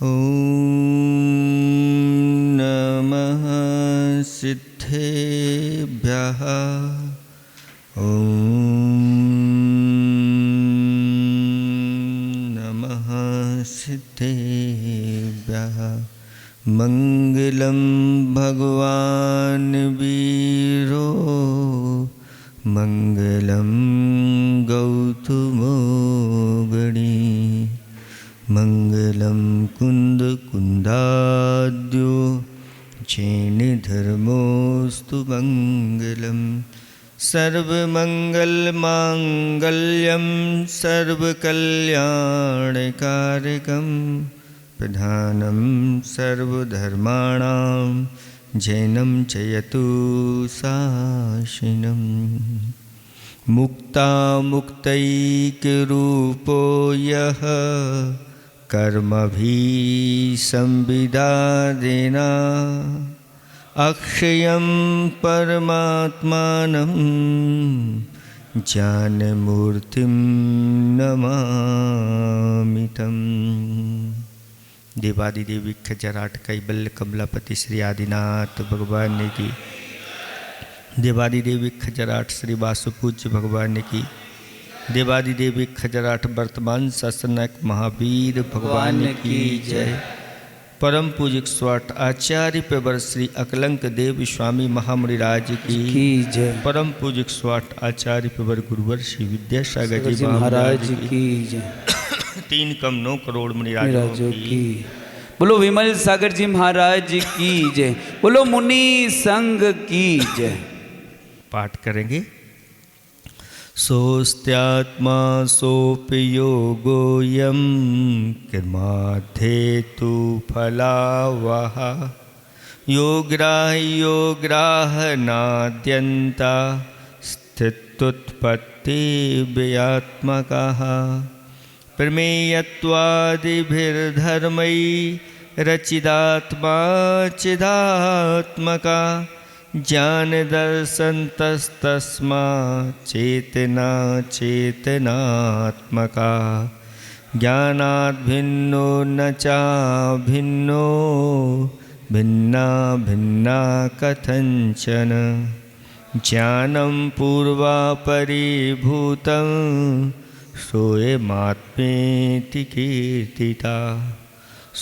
ॐ नमः सिद्धेभ्यः। ॐ नमः सिद्धेभ्यः। मङ्गलं भगवान् वीरो मङ्गलं गौतमो गणी। मङ्गलं कुन्दकुन्दाद्यो जैनधर्मोऽस्तु मङ्गलं। सर्वमङ्गलमाङ्गल्यं सर्वकल्याणकारकं प्रधानं सर्वधर्माणां जैनं चयतु शासनम्। मुक्तामुक्तैकरूपो यः कर्मभिः संविदादेना अक्षयं परमात्मानं ज्ञानमूर्तिं नमामि तम्। देवादिदेवी खजराट कैबल्य कमलापति श्री आदिनाथ भगवान की। देवादिदेवी खजराट श्री वासुपूज्य भगवान की। देवादिदेवी खजराट वर्तमान शासनक महावीर भगवान की जय। परम पूजिक स्वाट आचार्य पेवर श्री अकलंक देव स्वामी महामुनिराज की जय। परम पूजिक स्वाट आचार्य पेवर गुरुवर श्री विद्यासागर जी महाराज की जय। 3 कम 9 करोड़ मुनिराजों की। बोलो विमल सागर जी महाराज की जय। बोलो मुनि संघ की जय। पाठ करेंगे। सोस्त्यात्मा सोपि योगोऽयं कर्माध्येतु फलावह। योग्राह्योग्राह्यनाद्यन्ता स्थित्युत्पत्तिव्ययात्मकः। प्रमेयत्वादिभिर्धर्मैः रचिदात्मा चिदात्मका। ज्ञान दर्शन तस्तस्मात् चेतना चेतनात्मका। ज्ञानाद् भिन्नो न चाभिन्नो भिन्ना भिन्ना कथंचन। ज्ञानं पूर्वापरिभूतं सोऽयमात्मेति कीर्तिता।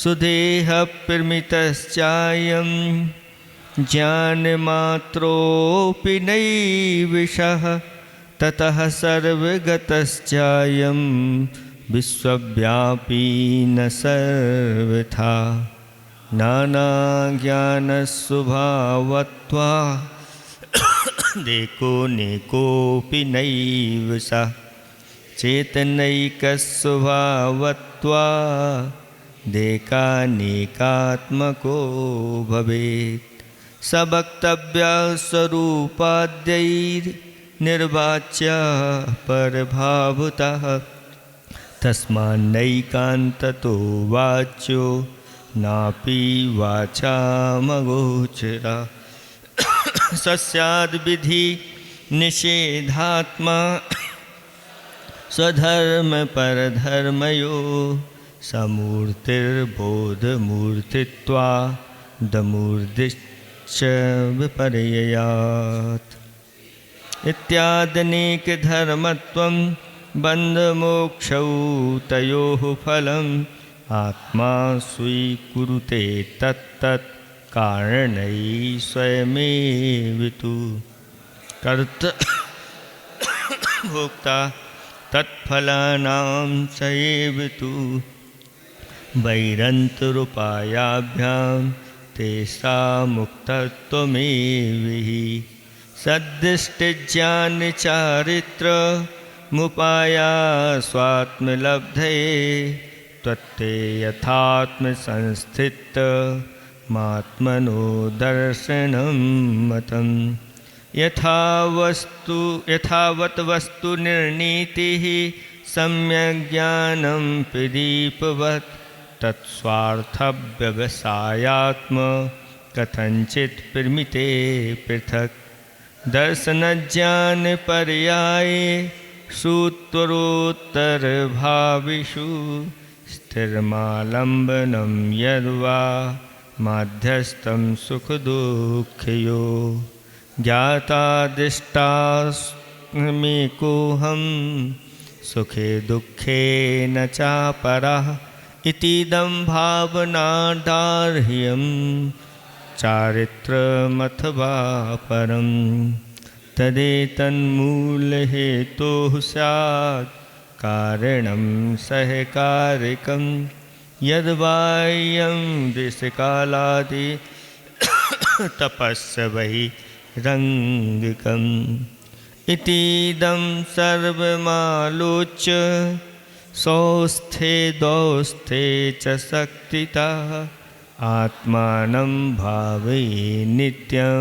सुदेह प्रमितश्चायं ज्ञानमात्रोऽपि नैविषः। ततः सर्वगतश्चायं विश्वव्यापी न सर्वथा। नानाज्ञानस्वभावत्वात् एको नेकोऽपि नैव सः। चेतनैकस्वभावत्वात् एकानेकात्मको भवेत्। सवक्तव्यस्वरूपाद्यैर्निर्वाच्य परभावतः। तस्मान्नैकान्ततो वाच्यो नापि वाचामगोचरः। सस्याद्विधि निषेधात्मा स्वधर्मपरधर्मयो। समूर्तिर्बोधमूर्तित्वादमूर्तिश्च विपर्ययात्। इत्यादनेकधर्मत्वं बन्धमोक्षौ तयोः फलम्। आत्मा स्वीकुरुते तत्तत् कारणैः स्वयमेव तु। कर्ता भोक्ता तत्फलानां स एव तु। वैरन्तरूपायाभ्यां तेषामुक्तत्वमेव हि। सद्दृष्टिज्ञानचारित्रमुपाया स्वात्मलब्धये। त्वत्ते यथात्मसंस्थितमात्मनो दर्शनं मतं। यथावत् वस्तु निर्णीतिः सम्यक् ज्ञानं प्रदीपवत्। तत्स्वार्थव्यवसायात्म कथंचित् प्रमिते पृथक्। दर्शनज्ञानपर्याये सूत्रोत्तरभाविषु स्थिरमालम्बनं यद्वा माध्यस्थं सुखदुःखयो ज्ञातादिष्टास्मेकोऽहं सुखे दुःखे न चापरः इतीदं भावनादार्ह्यं चारित्रमथवा परं तदेतन्मूलहेतुः स्यात् कारणं सहकारिकं यद्बाह्यं देशकालादि तपस्य बहिरङ्गिकम् इतीदं सर्वमालोच्य सौस्थे दौस्थे च शक्तितः आत्मानं भावये नित्यं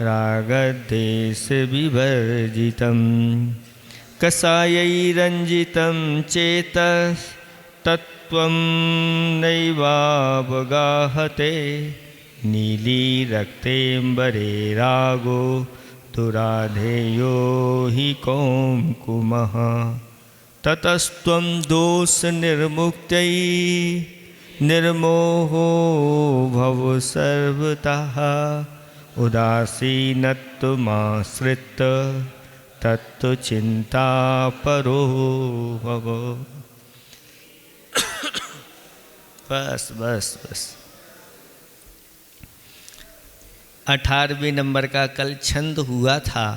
रागद्वेषविवर्जितं कषायैरञ्जितं चेतस्तत्त्वं नैवावगाहते नीलीरक्तेऽम्बरे रागो दुराधेयो हि कौङ्कुमः ततस्त्वं दोषनिर्मुक्त्यै निर्मोहो भव सर्वतः उदासीनत्वमाश्रित्य तत्त्वचिन्तापरो भव। बस बस बस। 18वें नंबर का कल छंद हुआ था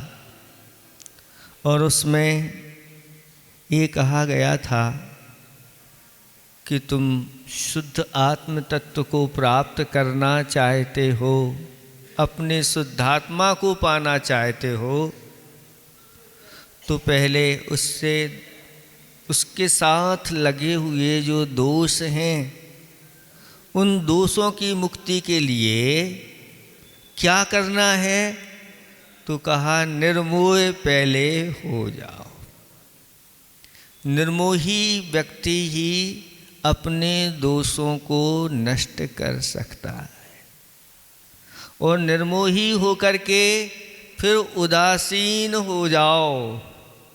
और उसमें ये कहा गया था कि तुम शुद्ध आत्म तत्व को प्राप्त करना चाहते हो, अपने शुद्धात्मा को पाना चाहते हो, तो पहले उसके साथ लगे हुए जो दोष हैं, उन दोषों की मुक्ति के लिए क्या करना है? तो कहा निर्मोह पहले हो जाओ। निर्मोही व्यक्ति ही अपने दोषों को नष्ट कर सकता है और निर्मोही होकर के फिर उदासीन हो जाओ,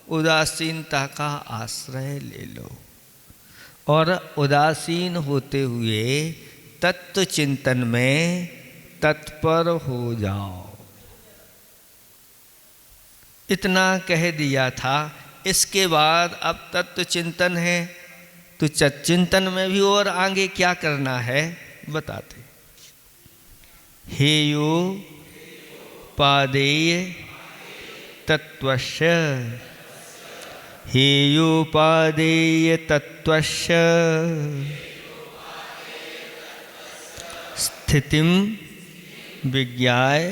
उदासीनता का आश्रय ले लो और उदासीन होते हुए तत्व चिंतन में तत्पर हो जाओ। इतना कह दिया था। इसके बाद अब तत्व चिंतन है, तो चिंतन में भी और आगे क्या करना है बताते। हेयो पादेय तत्वस्य, हेयोपादेय तत्वस्य स्थितिं विज्ञाय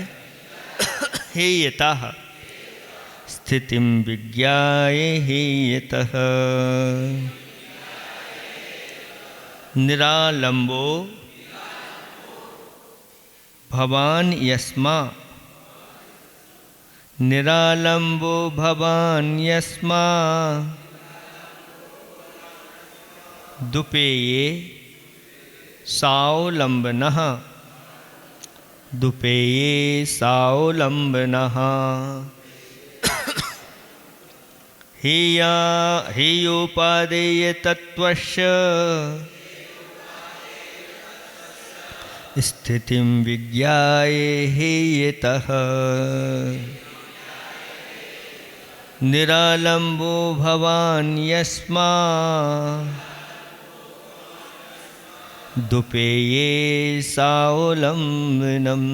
हेयतः, स्थितिं विज्ञाय हेयतः निरालंबो भवान् यस्मा, निरालंबो भवान् यस्मा दुपेये सावलंबनः, दुपेये सावलंबनः हेयोपादेय तत्वस्य स्थितिं विज्ञाय हेयतः निरालंबो भवान् यस्मा दुपेये सावलंबनम्।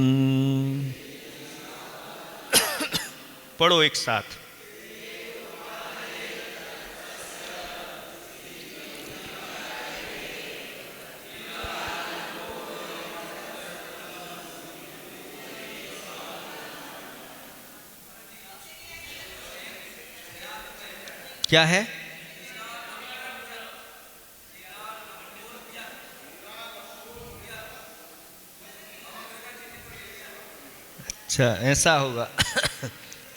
पढ़ो एक साथ। क्या है? अच्छा ऐसा होगा।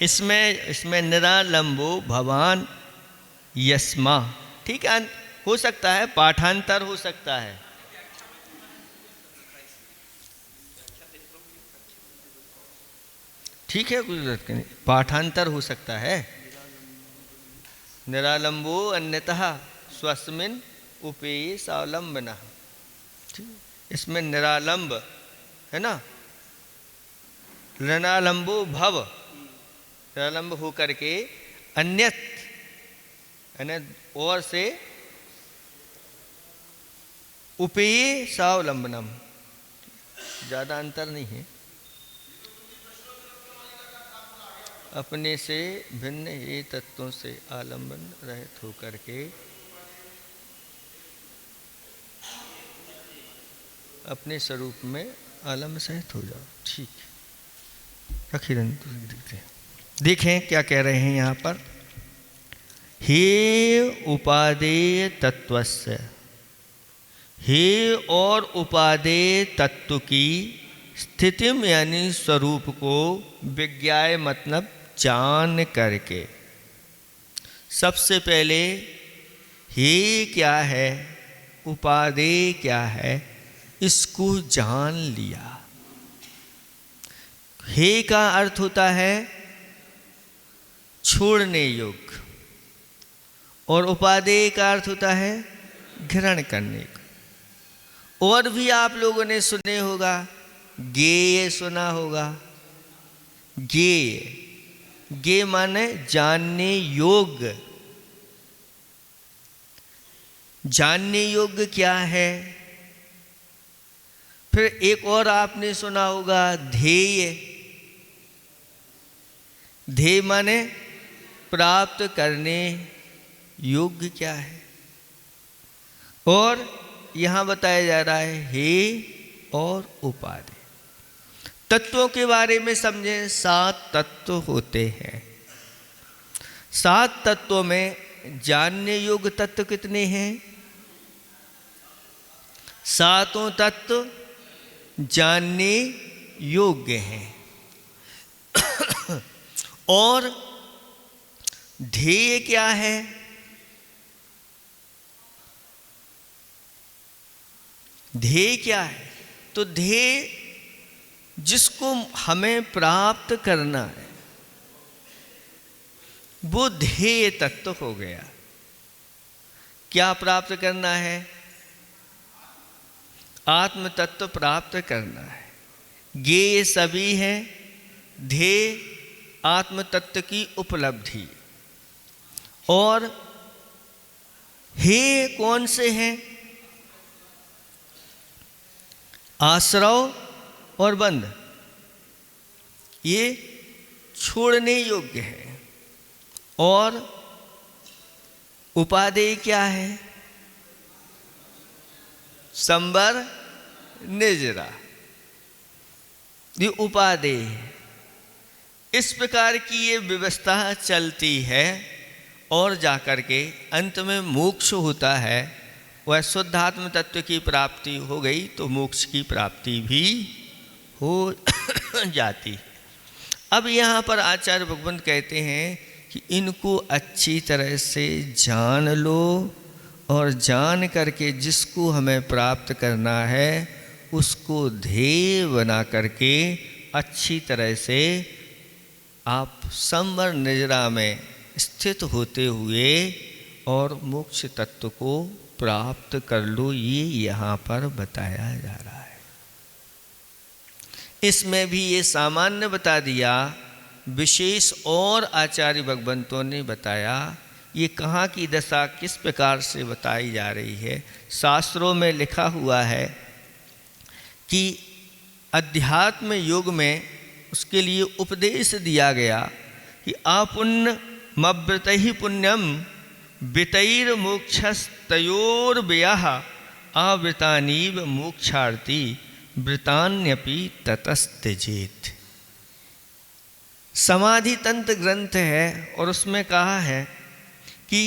इसमें निरालंबो भवान यस्मा, ठीक है, हो सकता है पाठांतर हो सकता है। ठीक है, कुछ जरूरत नहीं, पाठांतर हो सकता है। निरालंबो अन्यतः स्वस्मिन् उपेय सावलंबन। इसमें निरालंब है ना, ऋणालंबो भव, निरालंब हो करके अन्यत और से उपेय सावलंबनम, ज़्यादा अंतर नहीं है। अपने से भिन्न ये तत्वों से आलंबन रहित होकर के अपने स्वरूप में आलम्ब सहित हो जाओ। ठीक है, रखी देखते हैं। देखें क्या कह रहे हैं यहाँ पर। हे उपादेय तत्वस्य, हे और उपादेय तत्व की स्थिति में यानी स्वरूप को विज्ञाय मतलब जान करके, सबसे पहले हे क्या है, उपादेय क्या है, इसको जान लिया। हे का अर्थ होता है छोड़ने योग्य, और उपादेय का अर्थ होता है ग्रहण करने को। और भी आप लोगों ने सुने होगा, ज्ञेय सुना होगा। ज्ञेय, ज्ञेय माने जानने योग्य। जानने योग्य क्या है? फिर एक और आपने सुना होगा ध्येय। ध्येय माने प्राप्त करने योग्य क्या है। और यहाँ बताया जा रहा है हे और उपादेय। तत्वों के बारे में समझें, 7 तत्व होते हैं। 7 तत्वों में जानने योग्य तत्व कितने हैं? 7 तत्व जानने योग्य हैं। और ध्येय क्या है? ध्येय क्या है? तो ध्येय जिसको हमें प्राप्त करना है वो ध्येय तत्व हो गया। क्या प्राप्त करना है? आत्म तत्व प्राप्त करना है। ज्ञेय सभी है, ध्येय आत्म तत्व की उपलब्धि। और हे कौन से हैं? आश्रव और बंध, ये छोड़ने योग्य है। और उपादेय क्या है? संबर निजरा, ये उपादेय है। इस प्रकार की ये व्यवस्था चलती है और जाकर के अंत में मोक्ष होता है। वह शुद्धात्म तत्व की प्राप्ति हो गई तो मोक्ष की प्राप्ति भी हो जाती है। अब यहाँ पर आचार्य भगवंत कहते हैं कि इनको अच्छी तरह से जान लो, और जान करके जिसको हमें प्राप्त करना है उसको ध्येय बना करके अच्छी तरह से आप संवर निजरा में स्थित होते हुए और मोक्ष तत्व को प्राप्त कर लो। ये यहाँ पर बताया जा रहा है। इसमें भी ये सामान्य बता दिया, विशेष और आचार्य भगवंतों ने बताया ये कहाँ की दशा किस प्रकार से बताई जा रही है। शास्त्रों में लिखा हुआ है कि अध्यात्म युग में उसके लिए उपदेश दिया गया कि आपुण्यमव्रत ही पुण्यम वितैर मोक्षस्तयोर्व्ययः आवृतानीव मोक्षार्थी वृतान्यपि ततस्त्यजेत्। समाधि तंत्र ग्रंथ है और उसमें कहा है कि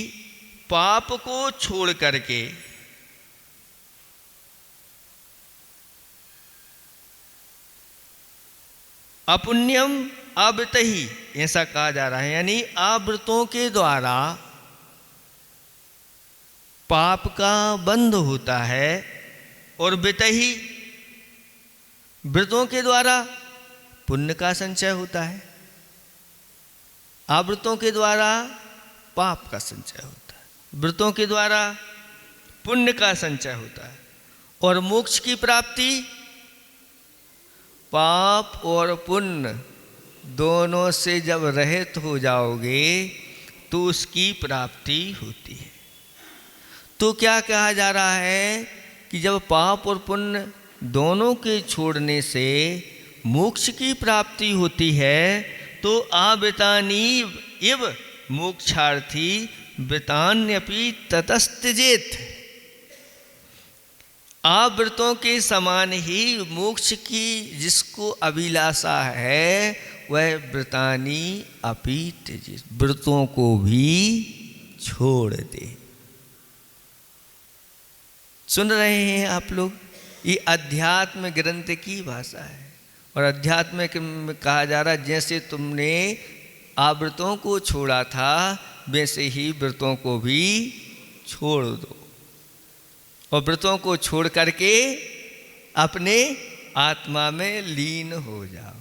पाप को छोड़ करके अपुण्यम आवृत ही, ऐसा कहा जा रहा है, यानी आवृतों के द्वारा पाप का बंध होता है, और वितही व्रतों के द्वारा पुण्य का संचय होता है। आवृतों के द्वारा पाप का संचय होता है, व्रतों के द्वारा पुण्य का संचय होता है। और मोक्ष की प्राप्ति पाप और पुण्य दोनों से जब रहित हो जाओगे तो उसकी प्राप्ति होती है। तो क्या कहा जा रहा है कि जब पाप और पुण्य दोनों के छोड़ने से मोक्ष की प्राप्ति होती है तो आवृतानी इव मोक्षार्थी वृतान्यपि ततस्त्यजेत। आवृतों के समान ही मोक्ष की जिसको अभिलाषा है वह व्रतानी अपि त्यजेत, व्रतों को भी छोड़ दे। सुन रहे हैं आप लोग, ये अध्यात्म ग्रंथ की भाषा है। और अध्यात्म में कहा जा रहा है जैसे तुमने आवृतों को छोड़ा था वैसे ही व्रतों को भी छोड़ दो, और व्रतों को छोड़ करके अपने आत्मा में लीन हो जाओ।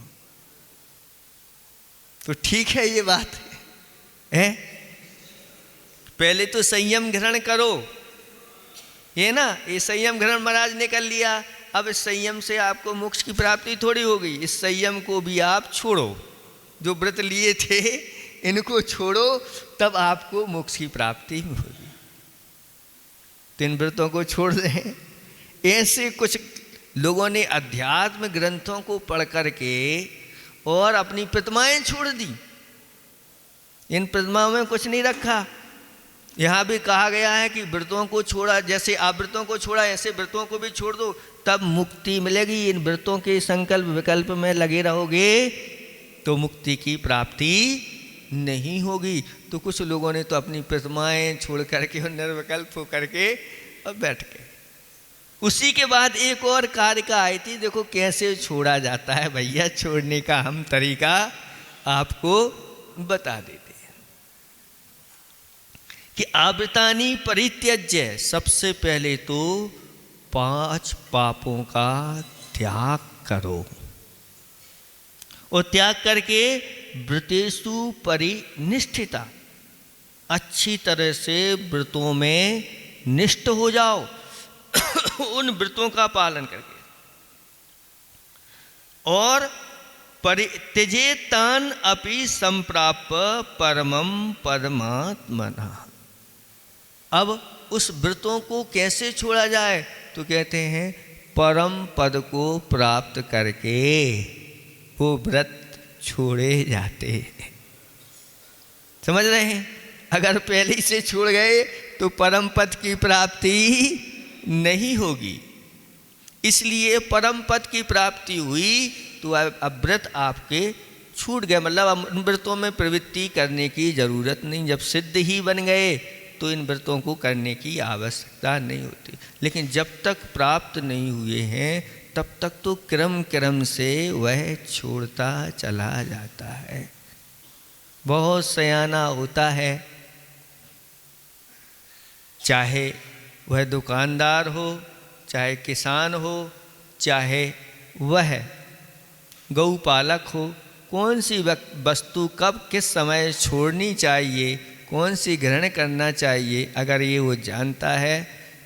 तो ठीक है ये बात है? पहले तो संयम ग्रहण करो, ये ना, ये संयम ग्रहण महाराज ने कर लिया। अब इस संयम से आपको मोक्ष की प्राप्ति थोड़ी होगी, इस संयम को भी आप छोड़ो। जो व्रत लिए थे इनको छोड़ो, तब आपको मोक्ष की प्राप्ति होगी। तो इन व्रतों को छोड़ दें। ऐसे कुछ लोगों ने अध्यात्म ग्रंथों को पढ़ करके और अपनी प्रतिमाएं छोड़ दी। इन प्रतिमाओं में कुछ नहीं रखा। यहाँ भी कहा गया है कि व्रतों को छोड़ा, जैसे आप व्रतों को छोड़ा ऐसे व्रतों को भी छोड़ दो, तब मुक्ति मिलेगी। इन व्रतों के संकल्प विकल्प में लगे रहोगे तो मुक्ति की प्राप्ति नहीं होगी। तो कुछ लोगों ने तो अपनी प्रतिमाएं छोड़ करके और निर्विकल्प हो करके अब बैठ गए। उसी के बाद एक और कार्य का आई थी, देखो कैसे छोड़ा जाता है भैया। छोड़ने का हम तरीका आपको बता देते हैं कि आवृतानि परित्यज्य, सबसे पहले तो 5 पापों का त्याग करो, और त्याग करके व्रतेषु परिनिष्ठिता, अच्छी तरह से व्रतों में निष्ठ हो जाओ। उन व्रतों का पालन करके, और परित्यजेतान अपि संप्राप्य परमं परमात्मनः। अब उस व्रतों को कैसे छोड़ा जाए? तो कहते हैं परम पद को प्राप्त करके वो व्रत छोड़े जाते हैं। समझ रहे हैं? अगर पहले ही से छोड़ गए तो परम पद की प्राप्ति नहीं होगी। इसलिए परम पद की प्राप्ति हुई तो अब व्रत आपके छूट गए, मतलब अब व्रतों में प्रवृत्ति करने की जरूरत नहीं। जब सिद्ध ही बन गए तो इन व्रतों को करने की आवश्यकता नहीं होती। लेकिन जब तक प्राप्त नहीं हुए हैं तब तक तो क्रम क्रम से वह छोड़ता चला जाता है। बहुत सयाना होता है, चाहे वह दुकानदार हो, चाहे किसान हो, चाहे वह गौपालक हो, कौन सी वस्तु कब किस समय छोड़नी चाहिए, कौन सी ग्रहण करना चाहिए, अगर ये वो जानता है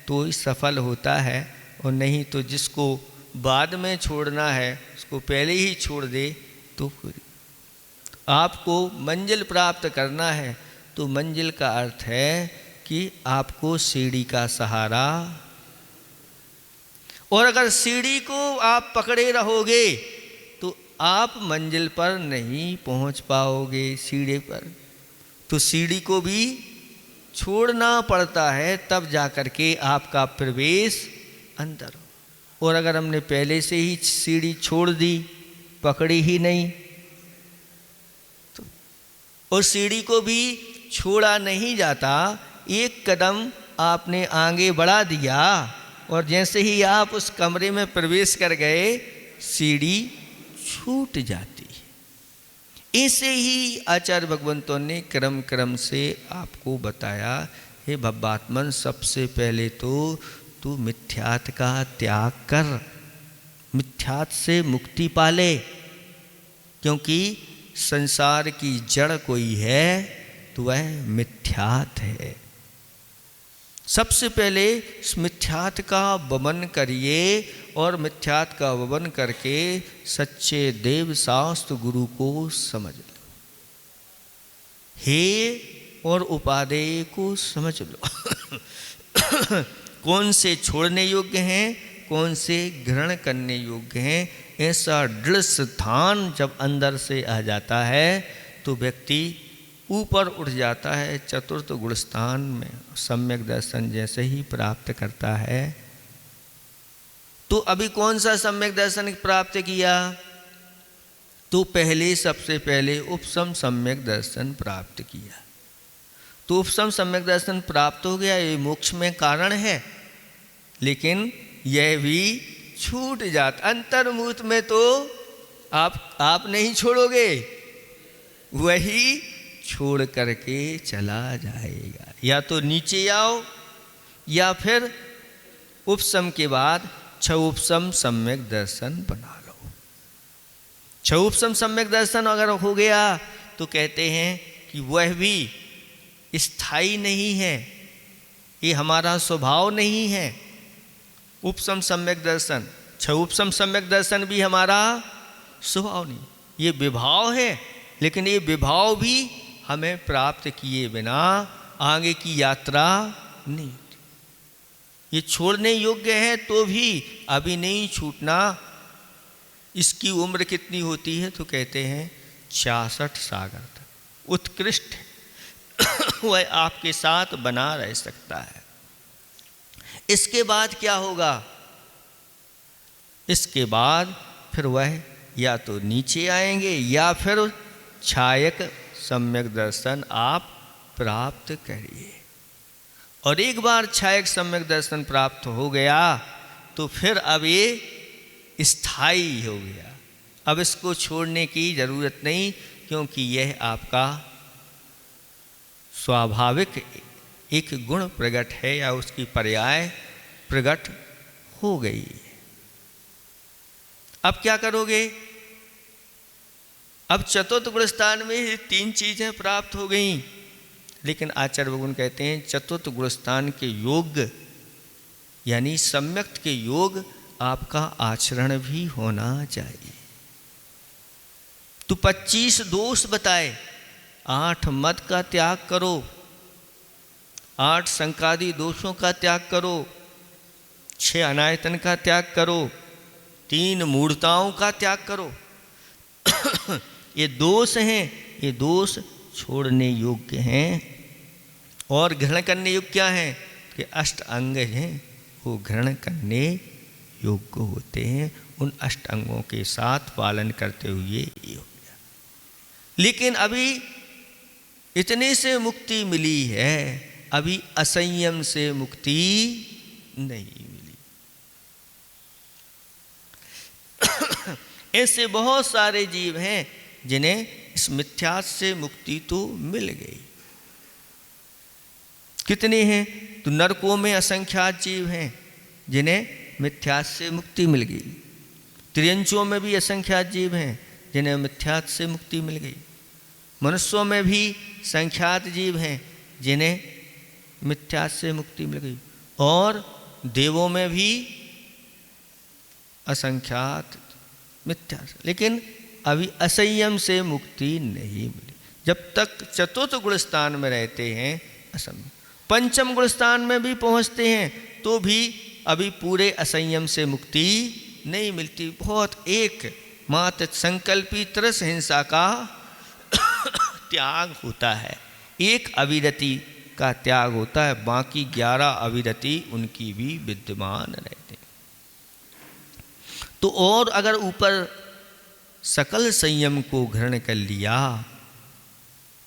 तो ही सफल होता है। और नहीं तो जिसको बाद में छोड़ना है उसको पहले ही छोड़ दे। तो आपको मंजिल प्राप्त करना है तो मंजिल का अर्थ है कि आपको सीढ़ी का सहारा, और अगर सीढ़ी को आप पकड़े रहोगे तो आप मंजिल पर नहीं पहुंच पाओगे। सीढ़ी पर तो सीढ़ी को भी छोड़ना पड़ता है, तब जाकर के आपका प्रवेश अंदर हो। और अगर हमने पहले से ही सीढ़ी छोड़ दी, पकड़ी ही नहीं, तो उस सीढ़ी को भी छोड़ा नहीं जाता। एक कदम आपने आगे बढ़ा दिया और जैसे ही आप उस कमरे में प्रवेश कर गए सीढ़ी छूट जाती है। ऐसे ही आचार्य भगवंतों ने क्रम क्रम से आपको बताया, हे भव्यात्मन, सबसे पहले तो तू मिथ्यात का त्याग कर, मिथ्यात से मुक्ति पाले, क्योंकि संसार की जड़ कोई है तो वह मिथ्यात है। सबसे पहले इस मिथ्यात का वमन करिए और मिथ्यात का वमन करके सच्चे देव शास्त्र गुरु को समझ लो। हे और उपादेय को समझ लो। कौन से छोड़ने योग्य हैं, कौन से ग्रहण करने योग्य हैं, ऐसा दृढ़ स्थान जब अंदर से आ जाता है तो व्यक्ति ऊपर उठ जाता है। चतुर्थ गुण स्थान में सम्यक दर्शन जैसे ही प्राप्त करता है। तो अभी कौन सा सम्यक दर्शन प्राप्त किया? तो पहले सबसे पहले उपसम सम्यक दर्शन प्राप्त किया। तो उपसम सम्यक दर्शन प्राप्त हो गया, ये मोक्ष में कारण है, लेकिन यह भी छूट जाता। अंतर्मुहूर्त में तो आप नहीं छोड़ोगे, वही छोड़ करके चला जाएगा। या तो नीचे आओ या फिर उपसम के बाद छउपसम सम्यक दर्शन बना लो। छउपसम सम्यक दर्शन अगर हो गया तो कहते हैं कि वह भी स्थायी नहीं है, ये हमारा स्वभाव नहीं है। उपसम सम्यक दर्शन, छउपसम सम्यक दर्शन भी हमारा स्वभाव नहीं, ये विभाव है। लेकिन ये विभाव भी हमें प्राप्त किए बिना आगे की यात्रा नहीं होती। ये छोड़ने योग्य है तो भी अभी नहीं छूटना। इसकी उम्र कितनी होती है? तो कहते हैं 66 सागर तक उत्कृष्ट है। वह आपके साथ बना रह सकता है। इसके बाद क्या होगा? इसके बाद फिर वह या तो नीचे आएंगे या फिर छायक सम्यक दर्शन आप प्राप्त करिए। और एक बार छायक सम्यक दर्शन प्राप्त हो गया तो फिर अब ये स्थायी हो गया। अब इसको छोड़ने की ज़रूरत नहीं, क्योंकि यह आपका स्वाभाविक एक गुण प्रकट है या उसकी पर्याय प्रकट हो गई। अब क्या करोगे? अब चतुर्थ गुण स्थान में ये 3 चीज़ें प्राप्त हो गई। लेकिन आचार्य भगवान कहते हैं चतुर्थ गुण स्थान के योग यानी सम्यक के योग आपका आचरण भी होना चाहिए। तो 25 दोष बताए। 8 मद का त्याग करो, 8 संकादी दोषों का त्याग करो, 6 अनायतन का त्याग करो, 3 मूढ़ताओं का त्याग करो। ये दोष हैं, ये दोष छोड़ने योग्य हैं। और ग्रहण करने योग्य क्या हैं? कि 8 अंग हैं, वो ग्रहण करने योग्य होते हैं। उन 8 अंगों के साथ पालन करते हुए ये हो गया। लेकिन अभी इतने से मुक्ति मिली है, अभी असंयम से मुक्ति नहीं मिली। ऐसे बहुत सारे जीव हैं जिन्हें इस मिथ्यात से मुक्ति तो मिल गई। कितने हैं? तो नरकों में असंख्यात जीव हैं जिन्हें मिथ्यात से मुक्ति मिल गई। त्रियंचों में भी असंख्यात जीव हैं जिन्हें मिथ्यात से मुक्ति मिल गई। मनुष्यों में भी संख्यात जीव हैं जिन्हें मिथ्यात से मुक्ति मिल गई। और देवों में भी असंख्यात मिथ्या से, लेकिन अभी असंयम से मुक्ति नहीं मिली। जब तक चतुर्थ गुण स्थान में रहते हैं असंयम, पंचम गुण स्थान में भी पहुंचते हैं तो भी अभी पूरे असंयम से मुक्ति नहीं मिलती। बहुत एक मात्र संकल्पित रस हिंसा का त्याग होता है, एक अविरति का त्याग होता है, बाकी 11 अविरति उनकी भी विद्यमान रहते हैं। तो और अगर ऊपर सकल संयम को ग्रहण कर लिया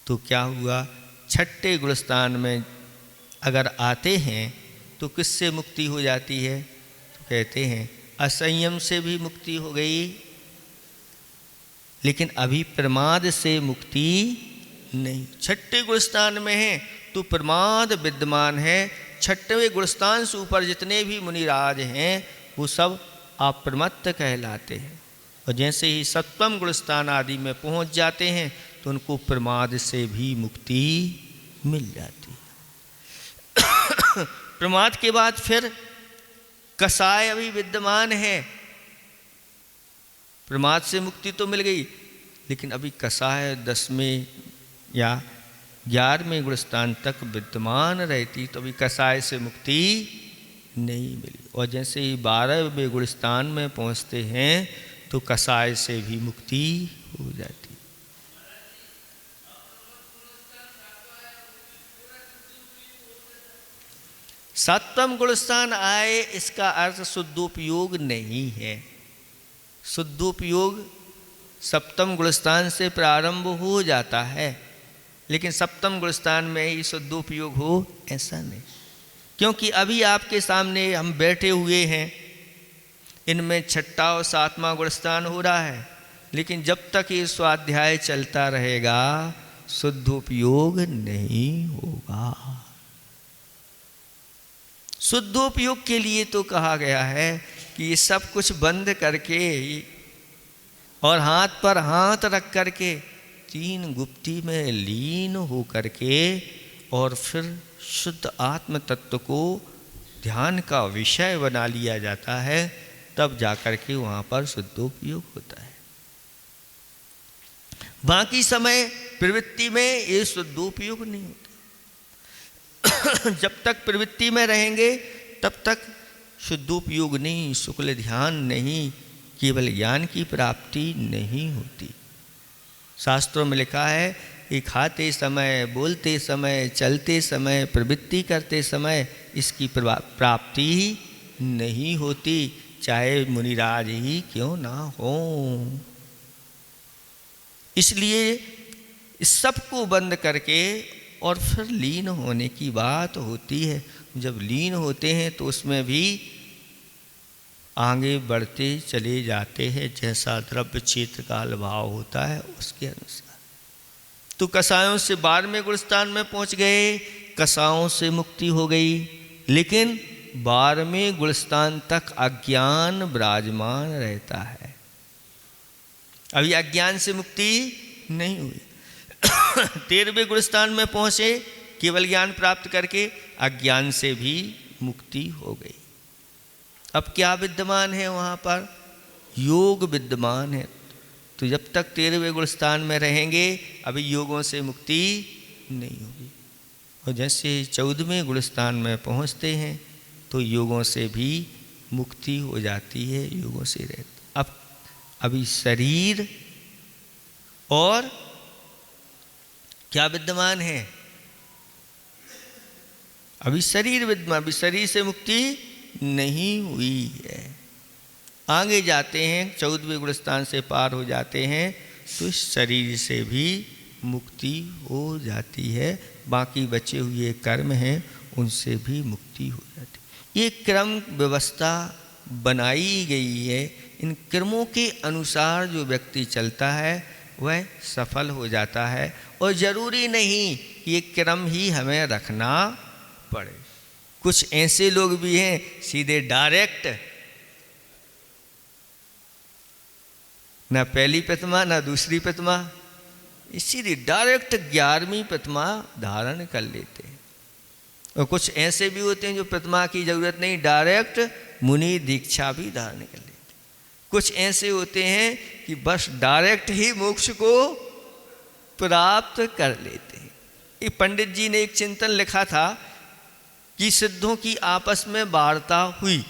तो क्या हुआ? 6ठे गुण स्थान में अगर आते हैं तो किससे मुक्ति हो जाती है? तो कहते हैं असंयम से भी मुक्ति हो गई, लेकिन अभी प्रमाद से मुक्ति नहीं। 6ठे गुण स्थान में है तो प्रमाद विद्यमान है। 6ठवें गुण स्थान से ऊपर जितने भी मुनिराज हैं वो सब अप्रमत्त कहलाते हैं। और जैसे ही 7वें गुण स्थान आदि में पहुंच जाते हैं तो उनको प्रमाद से भी मुक्ति मिल जाती है। प्रमाद के बाद फिर कसाय अभी विद्यमान है। प्रमाद से मुक्ति तो मिल गई, लेकिन अभी कसाय 10वें या 11वें गुणस्थान तक विद्यमान रहती तो अभी कसाय से मुक्ति नहीं मिली। और जैसे ही 12वें गुणस्थान में पहुंचते हैं तो कसाय से भी मुक्ति हो जाती। सातवां गुणस्थान आए, इसका अर्थ शुद्धोपयोग नहीं है। शुद्धोपयोग सप्तम गुणस्थान से प्रारंभ हो जाता है, लेकिन सप्तम गुणस्थान में ही शुद्धोपयोग हो ऐसा नहीं। क्योंकि अभी आपके सामने हम बैठे हुए हैं, इनमें छठा और सातवां गुणस्थान हो रहा है, लेकिन जब तक ये स्वाध्याय चलता रहेगा शुद्धोपयोग नहीं होगा। शुद्धोपयोग के लिए तो कहा गया है कि ये सब कुछ बंद करके और हाथ पर हाथ रख करके 3 गुप्ती में लीन हो करके और फिर शुद्ध आत्म तत्व को ध्यान का विषय बना लिया जाता है, तब जाकर के वहाँ पर शुद्धोपयोग होता है। बाकी समय प्रवृत्ति में ये शुद्धोपयोग नहीं होता। जब तक प्रवृत्ति में रहेंगे तब तक शुद्धोपयोग नहीं, शुक्ल ध्यान नहीं, केवल ज्ञान की प्राप्ति नहीं होती। शास्त्रों में लिखा है कि खाते समय, बोलते समय, चलते समय, प्रवृत्ति करते समय इसकी प्राप्ति नहीं होती, चाहे मुनिराज ही क्यों ना हो। इसलिए इस सब को बंद करके और फिर लीन होने की बात होती है। जब लीन होते हैं तो उसमें भी आगे बढ़ते चले जाते हैं, जैसा द्रव्य क्षेत्र का भाव होता है उसके अनुसार। तो कसायों से 12वें गुणस्थान में पहुंच गए, कसायों से मुक्ति हो गई, लेकिन 12वें गुणस्थान तक अज्ञान विराजमान रहता है। अभी अज्ञान से मुक्ति नहीं हुई। 13वें गुणस्थान में पहुंचे, केवल ज्ञान प्राप्त करके अज्ञान से भी मुक्ति हो गई। अब क्या विद्यमान है वहाँ पर? योग विद्यमान है। तो जब तक 13वें गुणस्थान में रहेंगे अभी योगों से मुक्ति नहीं होगी। और जैसे 14वें गुणस्थान में पहुँचते हैं तो योगों से भी मुक्ति हो जाती है, योगों से रहते। अब अभी शरीर और क्या विद्यमान है? अभी शरीर विद्यमान, अभी शरीर से मुक्ति नहीं हुई है। आगे जाते हैं, 14वें गुणस्थान से पार हो जाते हैं तो इस शरीर से भी मुक्ति हो जाती है। बाकी बचे हुए कर्म हैं उनसे भी मुक्ति हो जाती है। ये क्रम व्यवस्था बनाई गई है। इन क्रमों के अनुसार जो व्यक्ति चलता है वह सफल हो जाता है। और ज़रूरी नहीं कि ये क्रम ही हमें रखना पड़े। कुछ ऐसे लोग भी हैं सीधे डायरेक्ट, ना पहली प्रतिमा ना दूसरी प्रतिमा, सीधे डायरेक्ट 11वीं प्रतिमा धारण कर लेते हैं। और कुछ ऐसे भी होते हैं जो प्रतिमा की जरूरत नहीं, डायरेक्ट मुनि दीक्षा भी धारण कर लेते हैं। कुछ ऐसे होते हैं कि बस डायरेक्ट ही मोक्ष को प्राप्त कर लेते हैं। ये पंडित जी ने एक चिंतन लिखा था कि सिद्धों की आपस में वार्ता हुई।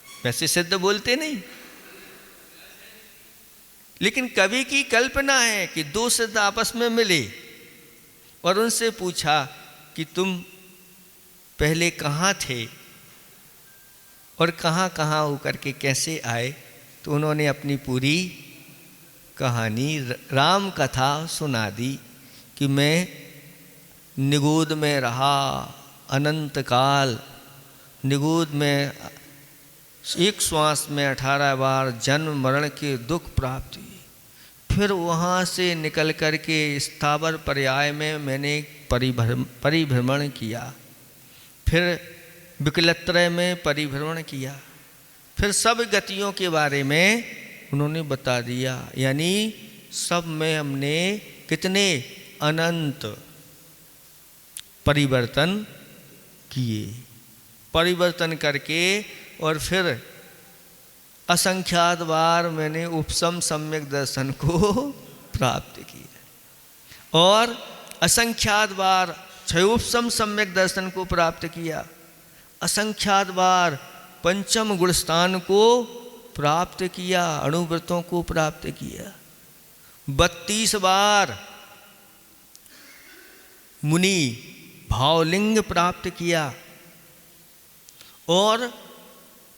वैसे सिद्ध बोलते नहीं, लेकिन कवि की कल्पना है कि 2 सिद्ध आपस में मिले और उनसे पूछा कि तुम पहले कहाँ थे और कहाँ कहाँ होकर के कैसे आए। तो उन्होंने अपनी पूरी कहानी राम कथा सुना दी कि मैं निगोद में रहा अनंत काल, निगोद में एक श्वास में 18 बार जन्म मरण के दुख प्राप्त हुए। फिर वहाँ से निकल कर के स्थावर पर्याय में मैंने परिभ्रमण किया, फिर विकलत्रय में परिभ्रमण किया, फिर सब गतियों के बारे में उन्होंने बता दिया। यानी सब में हमने कितने अनंत परिवर्तन किए, परिवर्तन करके, और फिर असंख्यात बार मैंने उपसम सम्यक दर्शन को प्राप्त किया, और असंख्यात बार क्षयोपसम सम्यक दर्शन को प्राप्त किया, असंख्यात बार पंचम गुण स्थान को प्राप्त किया, अणुव्रतों को प्राप्त किया, 32 बार मुनि भावलिंग प्राप्त किया, और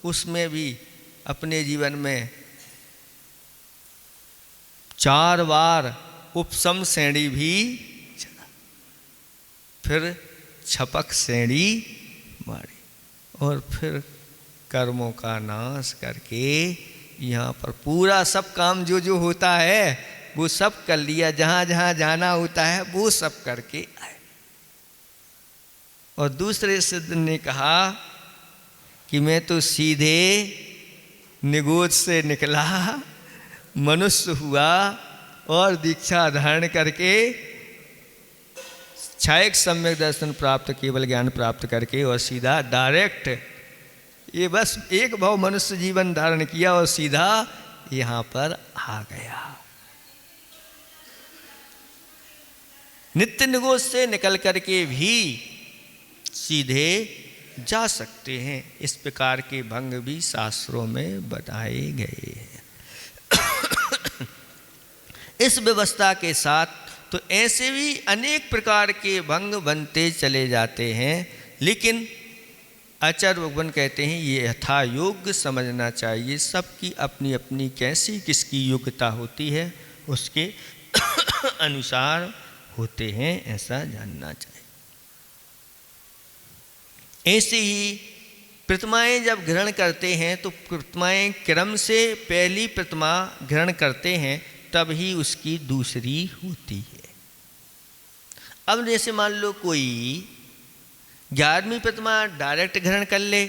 उसमें भी अपने जीवन में 4 बार उपसम श्रेणी भी चढ़ा, फिर छपक श्रेणी मारी, और फिर कर्मों का नाश करके यहाँ पर पूरा सब काम जो जो होता है वो सब कर लिया, जहाँ जहाँ जाना होता है वो सब करके आए। और दूसरे सिद्ध ने कहा कि मैं तो सीधे निगोद से निकला, मनुष्य हुआ, और दीक्षा धारण करके क्षयक सम्यक दर्शन प्राप्त, केवल ज्ञान प्राप्त करके, और सीधा डायरेक्ट ये बस एक भाव मनुष्य जीवन धारण किया और सीधा यहाँ पर आ गया। नित्य निगोद से निकल करके भी सीधे जा सकते हैं, इस प्रकार के भंग भी शास्त्रों में बताए गए हैं। इस व्यवस्था के साथ तो ऐसे भी अनेक प्रकार के भंग बनते चले जाते हैं, लेकिन आचार्य भगवान कहते हैं ये यथा योग्य समझना चाहिए, सबकी अपनी अपनी कैसी किसकी योग्यता होती है उसके अनुसार होते हैं, ऐसा जानना चाहिए। ऐसे ही प्रतिमाएं जब ग्रहण करते हैं तो प्रतिमाएं क्रम से पहली प्रतिमा ग्रहण करते हैं, तब ही उसकी दूसरी होती है। अब जैसे मान लो कोई 11वीं प्रतिमा डायरेक्ट ग्रहण कर ले,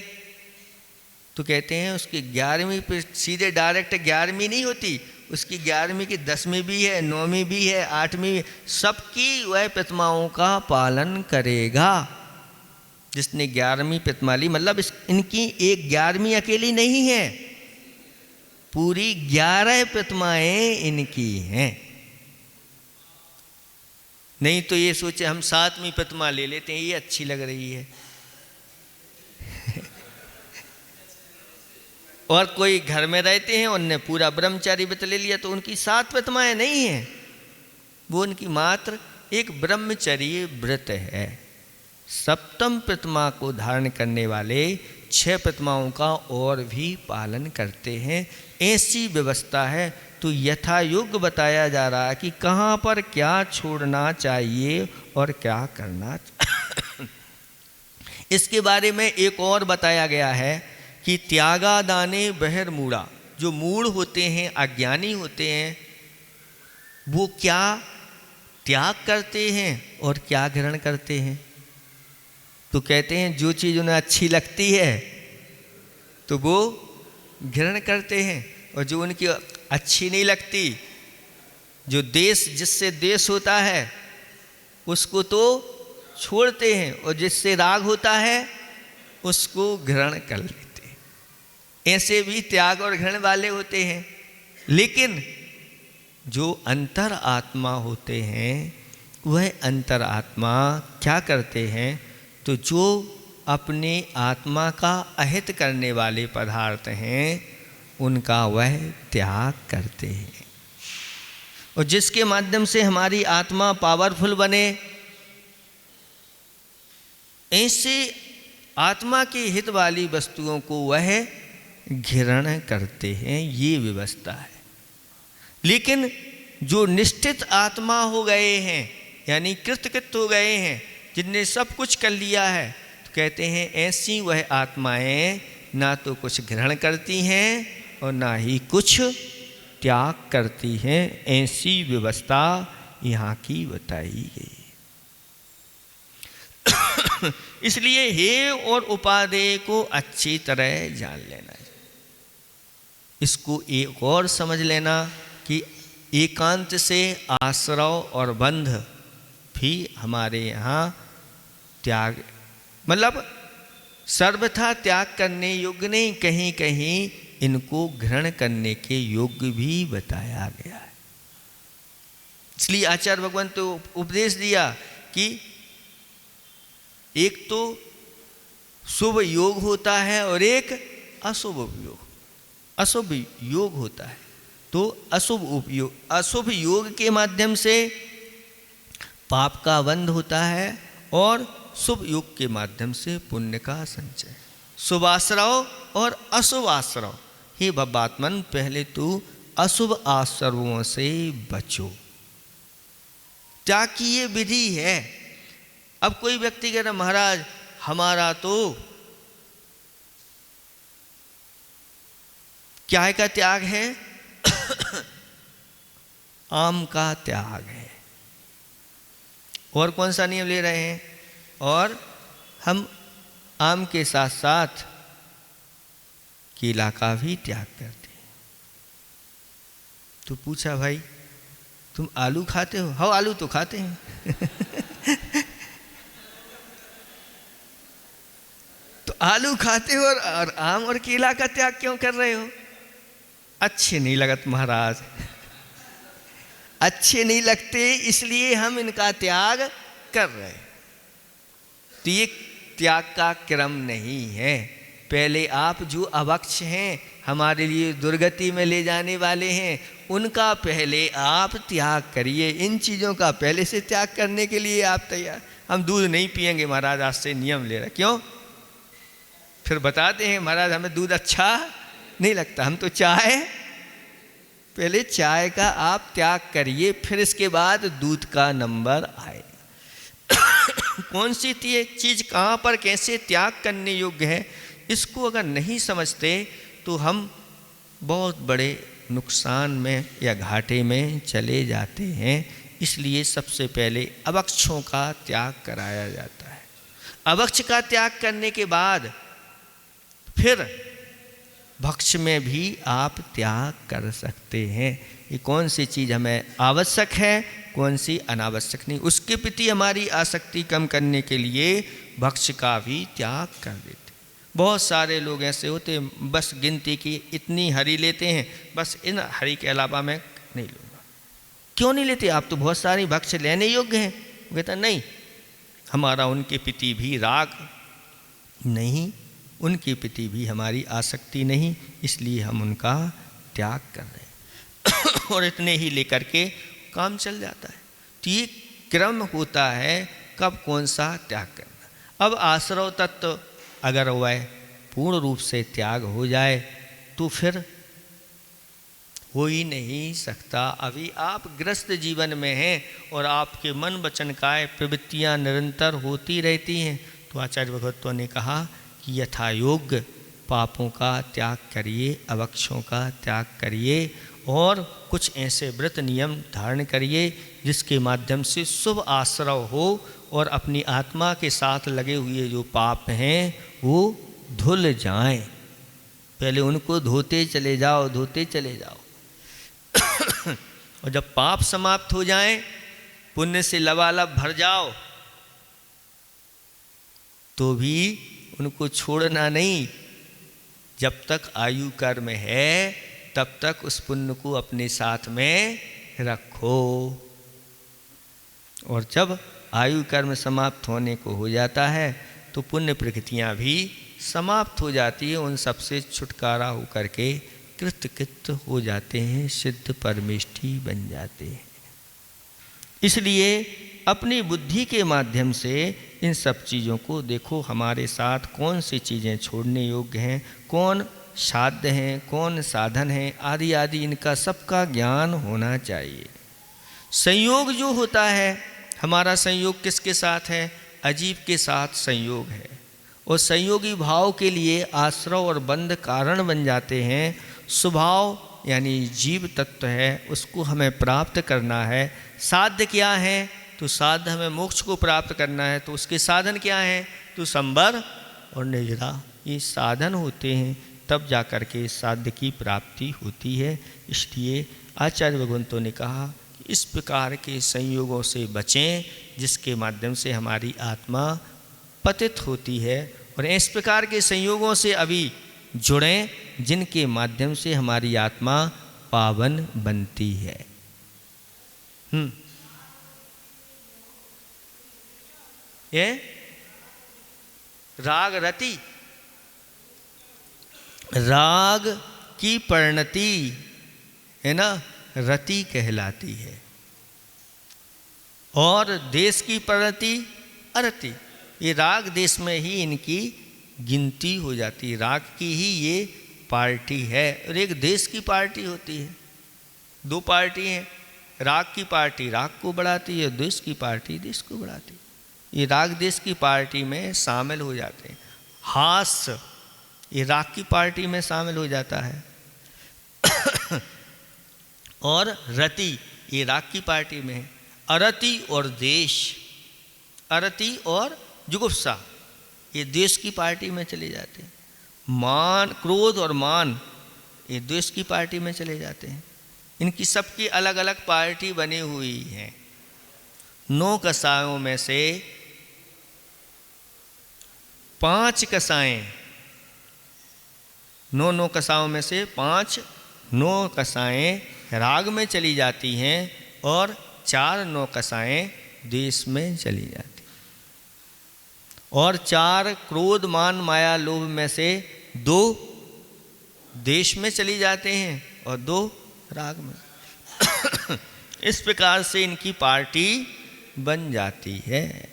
तो कहते हैं उसकी 11वीं पे सीधे डायरेक्ट 11वीं नहीं होती, उसकी 11वीं की 10वीं भी है, 9वीं भी है, 8वीं भी, सबकी वह प्रतिमाओं का पालन करेगा। जिसने 11वीं प्रतिमा ली, मतलब इनकी एक 11वीं अकेली नहीं है, पूरी 11 प्रतिमाएं इनकी हैं। नहीं तो ये सोचे हम 7वीं प्रतिमा ले लेते हैं, ये अच्छी लग रही है। और कोई घर में रहते हैं, उनने पूरा ब्रह्मचारी व्रत ले लिया, तो उनकी 7 प्रतिमाएं नहीं हैं, वो उनकी मात्र एक ब्रह्मचर्य व्रत है। सप्तम प्रतिमा को धारण करने वाले 6 प्रतिमाओं का और भी पालन करते हैं, ऐसी व्यवस्था है। तो यथा योग्य बताया जा रहा है कि कहाँ पर क्या छोड़ना चाहिए और क्या करना चाहिए। इसके बारे में एक और बताया गया है कि त्यागा दाने बहिर्मूढ़ा, जो मूढ़ होते हैं, अज्ञानी होते हैं, वो क्या त्याग करते हैं और क्या ग्रहण करते हैं। तो कहते हैं जो चीज़ उन्हें अच्छी लगती है तो वो ग्रहण करते हैं, और जो उनकी अच्छी नहीं लगती, जो देश जिससे देश होता है उसको तो छोड़ते हैं, और जिससे राग होता है उसको ग्रहण कर लेते हैं। ऐसे भी त्याग और ग्रहण वाले होते हैं। लेकिन जो अंतर आत्मा होते हैं, वह अंतर आत्मा क्या करते हैं, तो जो अपने आत्मा का अहित करने वाले पदार्थ हैं उनका वह त्याग करते हैं, और जिसके माध्यम से हमारी आत्मा पावरफुल बने, ऐसे आत्मा के हित वाली वस्तुओं को वह घृणा करते हैं। ये व्यवस्था है। लेकिन जो निष्ठित आत्मा हो गए हैं, यानी कृतकृत हो गए हैं, जिनने सब कुछ कर लिया है, तो कहते हैं ऐसी वह आत्माएं ना तो कुछ ग्रहण करती हैं और ना ही कुछ त्याग करती हैं। ऐसी व्यवस्था यहाँ की बताई गई। इसलिए हे और उपादेय को अच्छी तरह जान लेना है। इसको एक और समझ लेना कि एकांत से आश्रव और बंध भी हमारे यहाँ त्याग, मतलब सर्वथा त्याग करने योग्य नहीं, कहीं कहीं इनको ग्रहण करने के योग्य भी बताया गया है। इसलिए आचार्य भगवान तो उपदेश दिया कि एक तो शुभ योग होता है और एक अशुभ उपयोग, अशुभ योग होता है। तो अशुभ योग के माध्यम से पाप का बंध होता है और शुभ योग के माध्यम से पुण्य का संचय। शुभ आश्रव और अशुभ आश्रव, हे भवात्मन पहले तो अशुभ आश्रवों से बचो, त्याग की ये विधि है। अब कोई व्यक्ति कह रहा महाराज हमारा तो क्या का त्याग है आम का त्याग है, और कौन सा नियम ले रहे हैं, और हम आम के साथ साथ केला का भी त्याग करते हैं। तो पूछा भाई तुम आलू खाते हो? हाँ आलू तो खाते हैं तो आलू खाते हो और आम और केला का त्याग क्यों कर रहे हो? अच्छे नहीं लगत महाराज, अच्छे नहीं लगते इसलिए हम इनका त्याग कर रहे हैं। तो ये त्याग का क्रम नहीं है। पहले आप जो अवक्ष हैं, हमारे लिए दुर्गति में ले जाने वाले हैं, उनका पहले आप त्याग करिए। इन चीज़ों का पहले से त्याग करने के लिए आप तैयार। हम दूध नहीं पिएंगे महाराज, आज से नियम ले रहे। क्यों? फिर बताते हैं महाराज हमें दूध अच्छा नहीं लगता, हम तो चाय, पहले चाय का आप त्याग करिए, फिर इसके बाद दूध का नंबर आए। कौन सी चीज़ कहाँ पर कैसे त्याग करने योग्य है, इसको अगर नहीं समझते तो हम बहुत बड़े नुकसान में या घाटे में चले जाते हैं। इसलिए सबसे पहले अवक्षों का त्याग कराया जाता है। अवक्ष का त्याग करने के बाद फिर भक्ष में भी आप त्याग कर सकते हैं। ये कौन सी चीज़ हमें आवश्यक है, कौन सी अनावश्यक नहीं, उसके प्रति हमारी आसक्ति कम करने के लिए भक्ष का भी त्याग कर देते। बहुत सारे लोग ऐसे होते बस गिनती की इतनी हरी लेते हैं, बस इन हरी के अलावा मैं नहीं लूँगा। क्यों नहीं लेते? आप तो बहुत सारी भक्ष लेने योग्य हैं। वो कहता नहीं, हमारा उनके प्रति भी राग नहीं, उनके प्रति भी हमारी आसक्ति नहीं, इसलिए हम उनका त्याग कर रहे हैं और इतने ही लेकर के काम चल जाता है। तो ये क्रम होता है कब कौन सा त्याग करना। अब आश्रव तत्व अगर वह पूर्ण रूप से त्याग हो जाए तो फिर हो ही नहीं सकता। अभी आप ग्रस्त जीवन में हैं और आपके मन वचन काया प्रवृत्तियाँ निरंतर होती रहती हैं। तो आचार्य भगवत्व ने कहा कि यथा योग्य पापों का त्याग करिए, अवक्षों का त्याग करिए और कुछ ऐसे व्रत नियम धारण करिए जिसके माध्यम से शुभ आश्रव हो और अपनी आत्मा के साथ लगे हुए जो पाप हैं वो धुल जाएं। पहले उनको धोते चले जाओ, धोते चले जाओ और जब पाप समाप्त हो जाएं, पुण्य से लबालब भर जाओ, तो भी उनको छोड़ना नहीं। जब तक आयु कर्म है तब तक उस पुण्य को अपने साथ में रखो, और जब आयु कर्म समाप्त होने को हो जाता है तो पुण्य प्रकृतियाँ भी समाप्त हो जाती है। उन सब से छुटकारा होकर के कृतकृत हो जाते हैं, सिद्ध परमेष्ठी बन जाते हैं। इसलिए अपनी बुद्धि के माध्यम से इन सब चीज़ों को देखो, हमारे साथ कौन सी चीज़ें छोड़ने योग्य हैं, कौन साध्य हैं, कौन साधन हैं, आदि आदि इनका सबका ज्ञान होना चाहिए। संयोग जो होता है, हमारा संयोग किसके साथ है? अजीब के साथ संयोग है, और संयोगी भाव के लिए आश्रव और बंध कारण बन जाते हैं। स्वभाव यानी जीव तत्व है, उसको हमें प्राप्त करना है। साध्य क्या है? तो साध्य हमें मोक्ष को प्राप्त करना है, तो उसके साधन क्या हैं? तो संबर और निजरा, ये साधन होते हैं, तब जा कर के साध्य की प्राप्ति होती है। इसलिए आचार्य भगवंतों ने कहा कि इस प्रकार के संयोगों से बचें जिसके माध्यम से हमारी आत्मा पतित होती है और इस प्रकार के संयोगों से अभी जुड़ें जिनके माध्यम से हमारी आत्मा पावन बनती है। ये राग रति, राग की परिणति है ना, रति कहलाती है, और देश की परिणति अरति। ये राग देश में ही इनकी गिनती हो जाती है, राग की ही ये पार्टी है। और एक देश की पार्टी होती है, दो पार्टी हैं। राग की पार्टी राग को बढ़ाती है, देश की पार्टी देश को बढ़ाती है। ये राग देश की पार्टी में शामिल हो जाते हैं। हास्य ये राग की पार्टी में शामिल हो जाता है और रति ये राग की पार्टी में है। अरति और देश, अरति और जुगुप्सा ये देश की पार्टी में चले जाते हैं। मान, क्रोध और मान ये देश की पार्टी में चले जाते हैं। इनकी सबकी अलग अलग पार्टी बनी हुई है। 9 कसायों में से 5 कसाएं, 9 कसायों में से 9 कसाएं राग में चली जाती हैं और 9 कसाएं देश में चली जाती हैं। और 4 क्रोध मान माया लोभ में से 2 देश में चली जाते हैं और 2 राग में। इस प्रकार से इनकी पार्टी बन जाती है।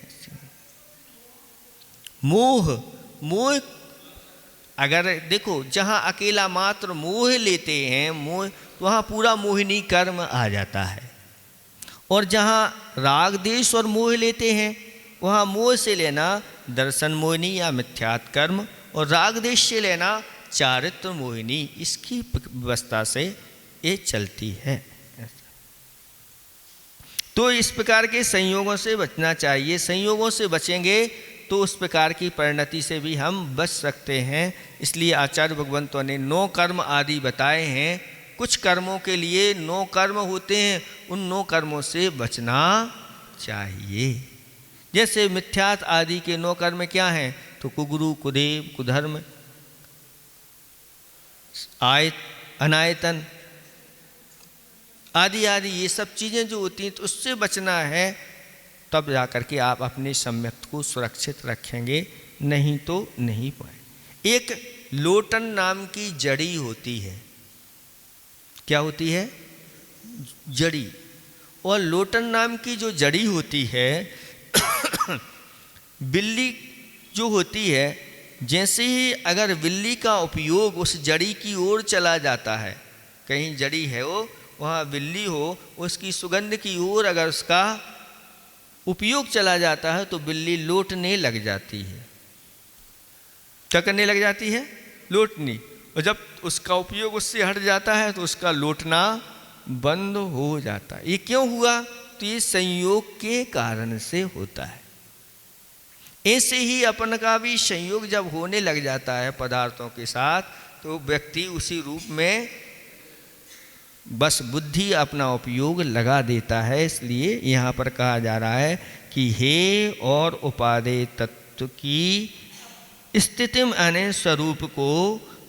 मोह, मोह अगर देखो जहाँ अकेला मात्र मोह लेते हैं, मोह तो वहाँ पूरा मोहिनी कर्म आ जाता है। और जहाँ राग देश और मोह लेते हैं वहाँ मोह से लेना दर्शन मोहिनी या मिथ्यात् कर्म, और राग देश से लेना चारित्र मोहिनी। इसकी व्यवस्था से ये चलती है। तो इस प्रकार के संयोगों से बचना चाहिए। संयोगों से बचेंगे तो उस प्रकार की परिणति से भी हम बच सकते हैं। इसलिए आचार्य भगवंतों ने 9 कर्म आदि बताए हैं। कुछ कर्मों के लिए 9 कर्म होते हैं, उन 9 कर्मों से बचना चाहिए। जैसे मिथ्यात् आदि के 9 कर्म क्या हैं? तो कुगुरु, कुदेव, कुधर्म, अनायतन आदि आदि ये सब चीज़ें जो होती हैं, तो उससे बचना है। तब जाकर के आप अपने सम्यक को सुरक्षित रखेंगे, नहीं तो नहीं पाए। एक लोटन नाम की जड़ी होती है। क्या होती है? जड़ी। और लोटन नाम की जो जड़ी होती है बिल्ली जो होती है, जैसे ही अगर बिल्ली का उपयोग उस जड़ी की ओर चला जाता है, कहीं जड़ी है वो, वहाँ बिल्ली हो, उसकी सुगंध की ओर अगर उसका उपयोग चला जाता है तो बिल्ली लोटने लग जाती है। क्या करने लग जाती है? लोटनी। और जब उसका उपयोग उससे हट जाता है तो उसका लोटना बंद हो जाता है। ये क्यों हुआ? तो ये संयोग के कारण से होता है। ऐसे ही अपन का भी संयोग जब होने लग जाता है पदार्थों के साथ, तो व्यक्ति उसी रूप में बस बुद्धि अपना उपयोग लगा देता है। इसलिए यहाँ पर कहा जा रहा है कि हे और उपादेय तत्व की स्थिति यानी स्वरूप को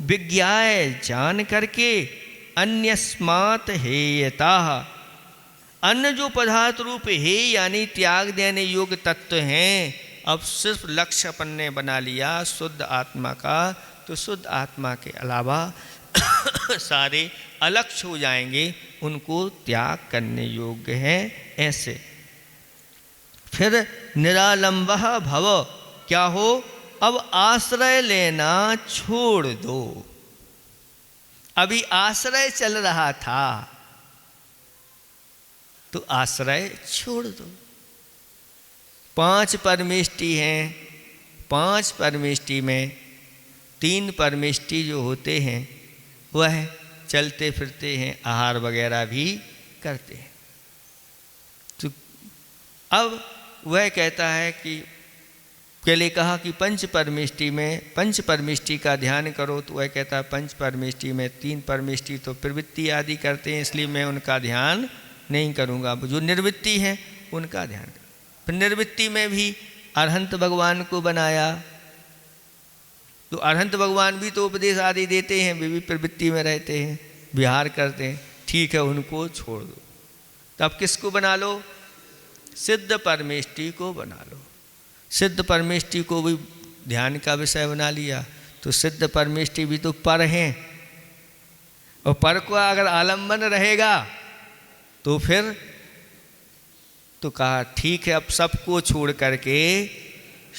विज्ञाय जान करके अन्यस्मात् हेयता, अन्य जो पदार्थ रूप हे यानी त्याग देने योग्य तत्व हैं, अब सिर्फ लक्ष्य अपन ने बना लिया शुद्ध आत्मा का, तो शुद्ध आत्मा के अलावा सारे अलक्ष्य हो जाएंगे, उनको त्याग करने योग्य हैं। ऐसे फिर निरालंबः भव, क्या हो? अब आश्रय लेना छोड़ दो। अभी आश्रय चल रहा था तो आश्रय छोड़ दो। 5 परमेष्टि हैं, 5 परमेष्टि में 3 परमेष्टि जो होते हैं वह चलते फिरते हैं, आहार वगैरह भी करते हैं। तो अब वह कहता है कि पहले कहा कि 5 परमेष्टि में 5 परमेष्टि का ध्यान करो, तो वह कहता है 5 परमेष्टि में 3 परमेष्टि तो प्रवृत्ति आदि करते हैं, इसलिए मैं उनका ध्यान नहीं करूँगा। जो निर्वृत्ति है उनका ध्यान। फिर निर्वृत्ति में भी अरहंत भगवान को बनाया, तो अरहंत भगवान भी तो उपदेश आदि देते हैं, वे भी प्रवृत्ति में रहते हैं, विहार करते हैं, ठीक है उनको छोड़ दो। तब किसको बना लो? सिद्ध परमेष्टि को बना लो। सिद्ध परमेष्टि को भी ध्यान का विषय बना लिया, तो सिद्ध परमेष्टि भी तो पर हैं, और पर को अगर आलम्बन रहेगा तो फिर तो कहा ठीक है, अब सबको छोड़ करके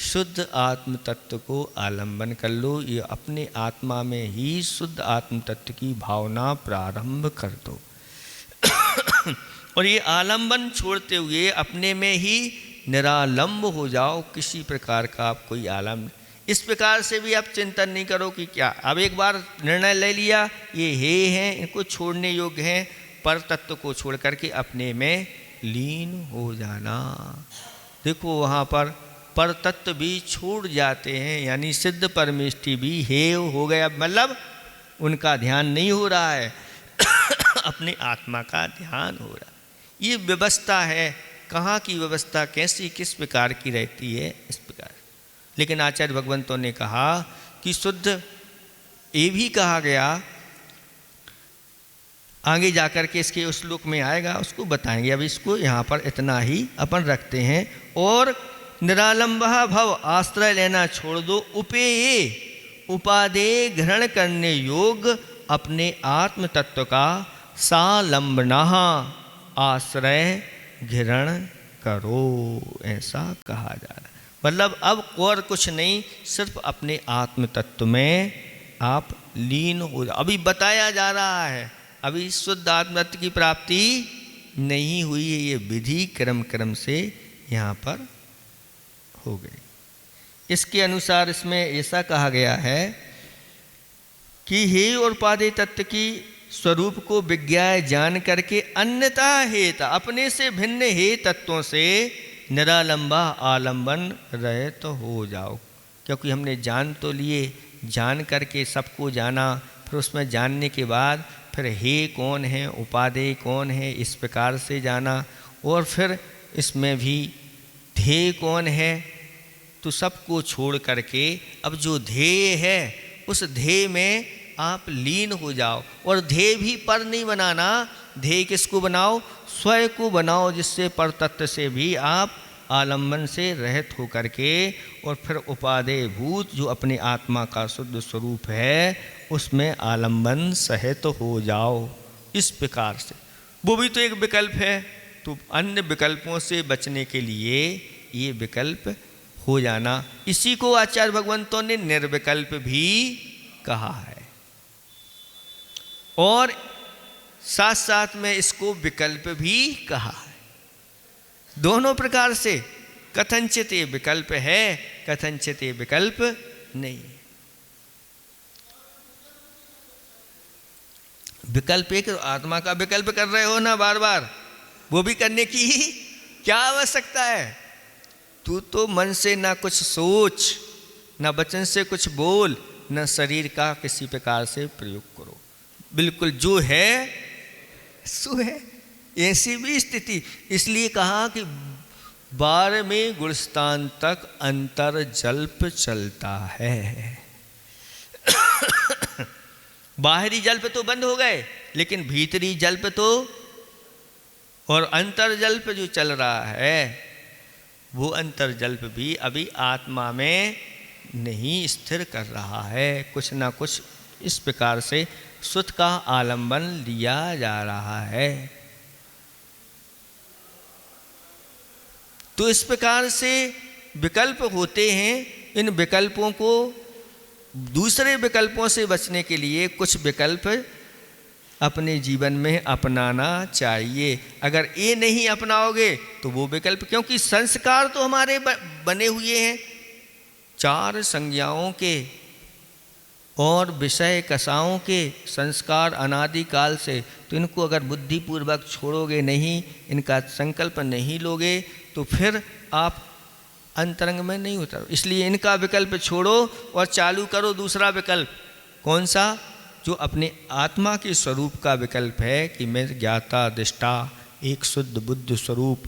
शुद्ध आत्म तत्व को आलंबन कर लो। ये अपने आत्मा में ही शुद्ध आत्म तत्व की भावना प्रारंभ कर दो और ये आलंबन छोड़ते हुए अपने में ही निरालंब हो जाओ। किसी प्रकार का आप कोई आलम्ब, इस प्रकार से भी आप चिंतन नहीं करो कि क्या, अब एक बार निर्णय ले लिया ये हे हैं, इनको छोड़ने योग्य हैं, पर तत्व को छोड़ करके अपने में लीन हो जाना। देखो वहाँ पर तत्व भी छूट जाते हैं, यानी सिद्ध परमेष्टि भी हे हो गया, मतलब उनका ध्यान नहीं हो रहा है अपने आत्मा का ध्यान हो रहा। ये व्यवस्था है, कहाँ की व्यवस्था, कैसी किस प्रकार की रहती है, इस प्रकार। लेकिन आचार्य भगवंतों ने कहा कि शुद्ध, ये भी कहा गया, आगे जाकर के इसके उस श्लोक में आएगा, उसको बताएंगे। अब इसको यहाँ पर इतना ही अपन रखते हैं। और निरालंबा भव, आश्रय लेना छोड़ दो, उपेये, उपादेय ग्रहण करने योग अपने आत्म तत्व का सालंबना, आश्रय ग्रहण करो, ऐसा कहा जा रहा है। मतलब अब और कुछ नहीं, सिर्फ अपने आत्म तत्व में आप लीन हो जाओ। अभी बताया जा रहा है, अभी शुद्ध आत्म तत्व की प्राप्ति नहीं हुई है, ये विधि क्रम क्रम से यहाँ पर हो गई। इसके अनुसार इसमें ऐसा कहा गया है कि हे और उपादेय तत्व की स्वरूप को विज्ञाय जान करके अन्यथा हेत, अपने से भिन्न हे तत्वों से निरालंबा आलंबन रहे तो हो जाओ। क्योंकि हमने जान तो लिए, जान करके सबको जाना, फिर उसमें जानने के बाद फिर हे कौन है, उपादेय कौन है, इस प्रकार से जाना, और फिर इसमें भी ध्येय कौन है, तो सबको छोड़ करके अब जो ध्येय है उस ध्येय में आप लीन हो जाओ। और ध्येय भी पर नहीं बनाना, ध्येय किसको बनाओ? स्वयं को बनाओ, जिससे पर तत्व से भी आप आलम्बन से रहित हो करके, और फिर उपादेय भूत जो अपने आत्मा का शुद्ध स्वरूप है उसमें आलम्बन सहित हो जाओ। इस प्रकार से वो भी तो एक विकल्प है, तो अन्य विकल्पों से बचने के लिए ये विकल्प हो जाना, इसी को आचार्य भगवंतों ने निर्विकल्प भी कहा है। और साथ साथ में इसको विकल्प भी कहा है। दोनों प्रकार से, कथनचित ये विकल्प है, कथनचित ये विकल्प नहीं है। विकल्प एक आत्मा का विकल्प कर रहे हो ना बार बार, वो भी करने की क्या आवश्यकता है? तू तो मन से ना कुछ सोच, ना वचन से कुछ बोल, ना शरीर का किसी प्रकार से प्रयोग करो, बिल्कुल जो है सो है, ऐसी भी स्थिति। इसलिए कहा कि 12वें गुणस्थान तक अंतर जल्प चलता है बाहरी जल्प तो बंद हो गए, लेकिन भीतरी जल्प तो, और अंतर जल्प जो चल रहा है वो अंतर जल्प भी अभी आत्मा में नहीं स्थिर कर रहा है। कुछ ना कुछ इस प्रकार से सुत का आलंबन लिया जा रहा है। तो इस प्रकार से विकल्प होते हैं। इन विकल्पों को, दूसरे विकल्पों से बचने के लिए कुछ विकल्प अपने जीवन में अपनाना चाहिए। अगर ये नहीं अपनाओगे तो वो विकल्प, क्योंकि संस्कार तो हमारे बने हुए हैं 4 संज्ञाओं के और विषय कसाओं के संस्कार अनादिकाल से, तो इनको अगर बुद्धिपूर्वक छोड़ोगे नहीं, इनका संकल्प नहीं लोगे, तो फिर आप अंतरंग में नहीं उतरो। इसलिए इनका विकल्प छोड़ो और चालू करो दूसरा विकल्प। कौन सा? जो अपने आत्मा के स्वरूप का विकल्प है कि मैं ज्ञाता दृष्टा एक शुद्ध बुद्ध स्वरूप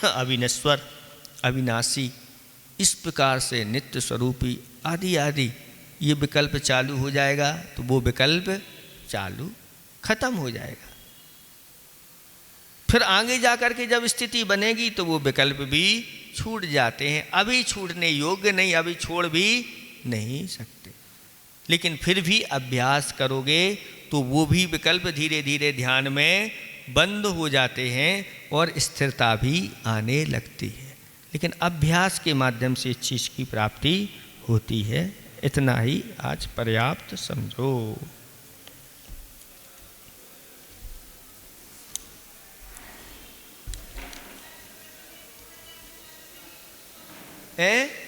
अविनश्वर अविनाशी, इस प्रकार से नित्य स्वरूपी आदि आदि ये विकल्प चालू हो जाएगा तो वो विकल्प चालू खत्म हो जाएगा। फिर आगे जाकर के जब स्थिति बनेगी तो वो विकल्प भी छूट जाते हैं। अभी छूटने योग्य नहीं, अभी छोड़ भी नहीं सकते, लेकिन फिर भी अभ्यास करोगे तो वो भी विकल्प धीरे धीरे ध्यान में बंद हो जाते हैं और स्थिरता भी आने लगती है। लेकिन अभ्यास के माध्यम से इस चीज़ की प्राप्ति होती है। इतना ही आज पर्याप्त समझो। है